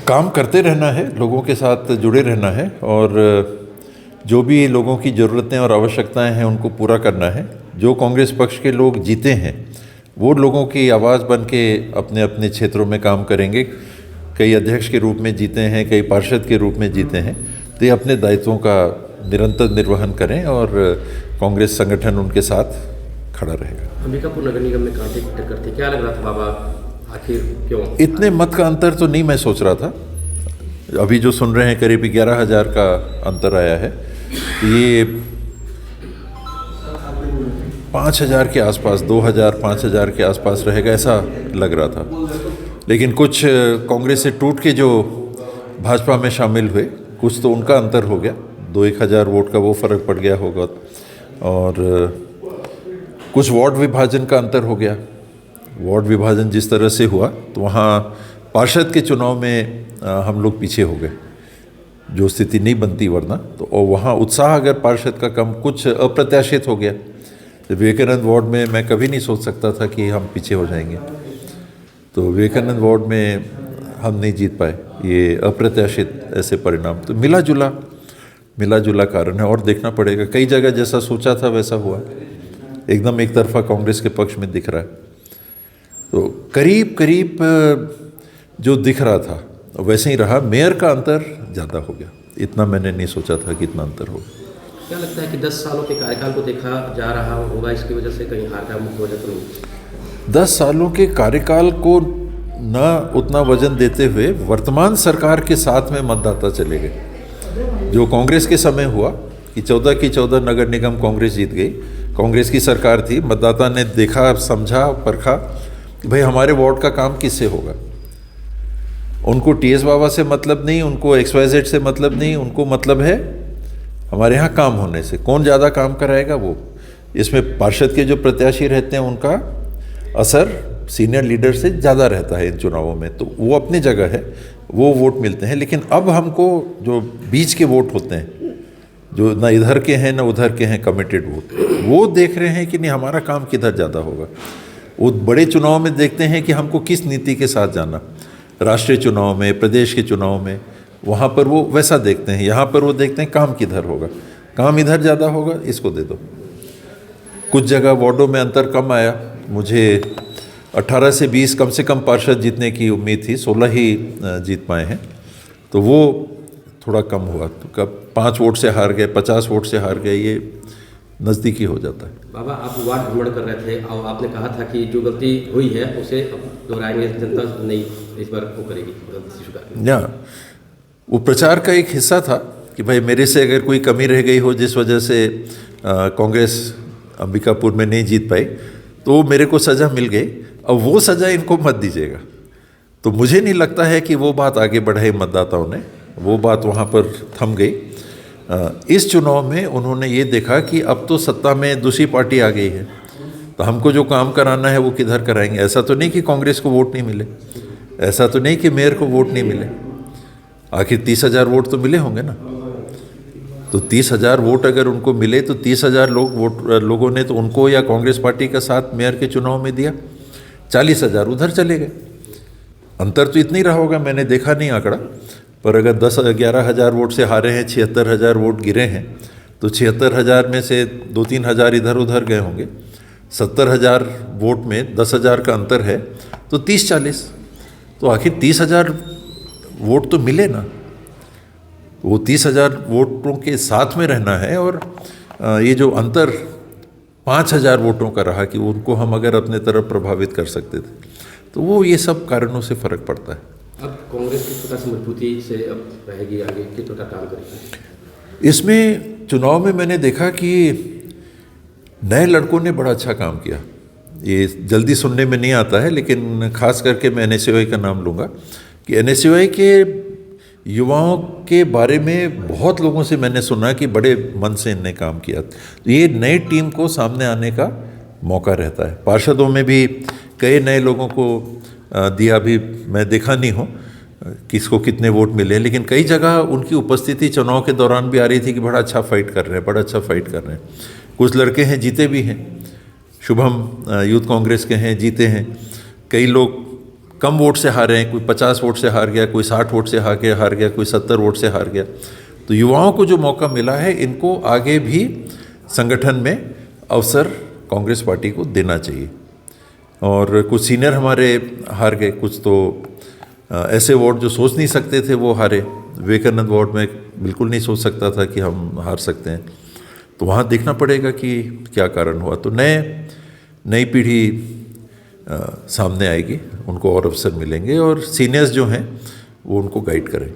काम करते रहना है, लोगों के साथ जुड़े रहना है और जो भी लोगों की ज़रूरतें और आवश्यकताएं हैं उनको पूरा करना है। जो कांग्रेस पक्ष के लोग जीते हैं वो लोगों की आवाज़ बन के अपने अपने क्षेत्रों में काम करेंगे। कई अध्यक्ष के रूप में जीते हैं, कई पार्षद के रूप में जीते हैं, तो ये अपने दायित्वों का निरंतर निर्वहन करें और कांग्रेस संगठन उनके साथ खड़ा रहेगा। अंबिकापुर नगर निगम में कांटे की टक्कर थी, क्या लग रहा था बाबा, आखिर क्यों? इतने मत का अंतर तो नहीं मैं सोच रहा था। अभी जो सुन रहे हैं करीब 11,000 का अंतर आया है, ये 5,000 के आसपास, 2,000 5,000 के आसपास रहेगा ऐसा लग रहा था। लेकिन कुछ कांग्रेस से टूट के जो भाजपा में शामिल हुए, कुछ तो उनका अंतर हो गया, 2-1 हज़ार वोट का वो फ़र्क पड़ गया होगा। और कुछ वार्ड विभाजन का अंतर हो गया। वार्ड विभाजन जिस तरह से हुआ तो वहाँ पार्षद के चुनाव में हम लोग पीछे हो गए, जो स्थिति नहीं बनती वरना। तो और वहाँ उत्साह अगर पार्षद का कम, कुछ अप्रत्याशित हो गया। विवेकानंद वार्ड में मैं कभी नहीं सोच सकता था कि हम पीछे हो जाएंगे, तो विवेकानंद वार्ड में हम नहीं जीत पाए। ये अप्रत्याशित ऐसे परिणाम, तो मिला जुला कारण है और देखना पड़ेगा। कई जगह जैसा सोचा था वैसा हुआ, एकदम एक तरफा कांग्रेस के पक्ष में दिख रहा है। तो करीब जो दिख रहा था वैसे ही रहा। मेयर का अंतर ज़्यादा हो गया, इतना मैंने नहीं सोचा था कि इतना अंतर होगा। क्या लगता है कि 10 सालों के कार्यकाल को देखा जा रहा होगा, इसकी वजह से कहीं हार का मुख्य वजह तो नहीं? 10 सालों के कार्यकाल को न उतना वजन देते हुए वर्तमान सरकार के साथ में मतदाता चले गए। जो कांग्रेस के समय हुआ कि 14 की 14 नगर निगम कांग्रेस जीत गई, कांग्रेस की सरकार थी, मतदाता ने देखा, समझा, परखा कि भाई हमारे वार्ड का काम किससे होगा। उनको टीएस बाबा से मतलब नहीं, उनको XYZ से मतलब नहीं, उनको मतलब है हमारे यहाँ काम होने से। कौन ज़्यादा काम कराएगा वो, इसमें पार्षद के जो प्रत्याशी रहते हैं उनका असर सीनियर लीडर से ज़्यादा रहता है इन चुनावों में, तो वो अपनी जगह है, वो वोट मिलते हैं। लेकिन अब हमको जो बीच के वोट होते हैं, जो ना इधर के हैं ना उधर के हैं, कमिटेड वोट, वो देख रहे हैं कि नहीं हमारा काम किधर ज़्यादा होगा। वो बड़े चुनाव में देखते हैं कि हमको किस नीति के साथ जाना, राष्ट्रीय चुनाव में, प्रदेश के चुनाव में, वहाँ पर वो वैसा देखते हैं। यहाँ पर वो देखते हैं काम किधर होगा, काम इधर ज़्यादा होगा, इसको दे दो। कुछ जगह वार्डों में अंतर कम आया। मुझे 18 से 20 कम से कम पार्षद जीतने की उम्मीद थी, 16 ही जीत पाए हैं, तो वो थोड़ा कम हुआ। तो कब 5 वोट से हार गए, 50 वोट से हार गए, ये नज़दीकी हो जाता है। बाबा, आप वार्ड भ्रमण कर रहे थे और आपने कहा था कि जो गलती हुई है उसे अब दोहराएंगे, जनता नहीं इस बार वो करेगी, गलती स्वीकार। या वो प्रचार का एक हिस्सा था कि भाई मेरे से अगर कोई कमी रह गई हो जिस वजह से कांग्रेस अंबिकापुर में नहीं जीत पाई, तो मेरे को सज़ा मिल गई, अब वो सज़ा इनको मत दीजिएगा। तो मुझे नहीं लगता है कि वो बात आगे बढ़ाई मतदाताओं ने, वो बात वहाँ पर थम गई। इस चुनाव में उन्होंने ये देखा कि अब तो सत्ता में दूसरी पार्टी आ गई है, तो हमको जो काम कराना है वो किधर कराएंगे। ऐसा तो नहीं कि कांग्रेस को वोट नहीं मिले, ऐसा तो नहीं कि मेयर को वोट नहीं मिले, आखिर 30,000 वोट तो मिले होंगे ना। तो 30,000 वोट अगर उनको मिले तो 30,000 लोगों ने तो उनको या कांग्रेस पार्टी का साथ मेयर के चुनाव में दिया, 40,000 उधर चले गए। अंतर तो इतना ही रहा होगा, मैंने देखा नहीं आंकड़ा, पर अगर 10-11 वोट से हारे हैं, 76,000 वोट गिरे हैं, तो 76,000 में से 2-3 हज़ार इधर उधर गए होंगे। 70,000 वोट में 10,000 का अंतर है, तो 30-40, तो आखिर 30,000 वोट तो मिले ना। वो 30,000 वोटों के साथ में रहना है। और ये जो अंतर 5,000 वोटों का रहा कि उनको हम अगर अपने तरफ प्रभावित कर सकते थे, तो वो ये सब कारणों से फ़र्क पड़ता है। अब कांग्रेस किस प्रकार से मजबूती से अब रहेगी आगे, किस प्रकार काम करेगी? इसमें चुनाव में मैंने देखा कि नए लड़कों ने बड़ा अच्छा काम किया। ये जल्दी सुनने में नहीं आता है, लेकिन खास करके मैं NSUI का नाम लूँगा कि NSUI के युवाओं के बारे में बहुत लोगों से मैंने सुना कि बड़े मन से इनने काम किया। तो ये नई टीम को सामने आने का मौका रहता है। पार्षदों में भी कई नए लोगों को दिया, भी मैं देखा नहीं हूँ किसको कितने वोट मिले, लेकिन कई जगह उनकी उपस्थिति चुनाव के दौरान भी आ रही थी कि बड़ा अच्छा फाइट कर रहे हैं, बड़ा अच्छा फाइट कर रहे हैं। कुछ लड़के हैं जीते भी हैं, शुभम यूथ कांग्रेस के हैं, जीते हैं। कई लोग कम वोट से हारे हैं, कोई 50 वोट से हार गया, कोई 60 वोट से हार गया, कोई 70 वोट से हार गया। तो युवाओं को जो मौका मिला है, इनको आगे भी संगठन में अवसर कांग्रेस पार्टी को देना चाहिए। और कुछ सीनियर हमारे हार गए, कुछ तो ऐसे वार्ड जो सोच नहीं सकते थे वो हारे। विवेकानंद वार्ड में बिल्कुल नहीं सोच सकता था कि हम हार सकते हैं। तो वहाँ देखना पड़ेगा कि क्या कारण हुआ। तो नई पीढ़ी सामने आएगी, उनको और अवसर मिलेंगे और सीनियर्स जो हैं वो उनको गाइड करें।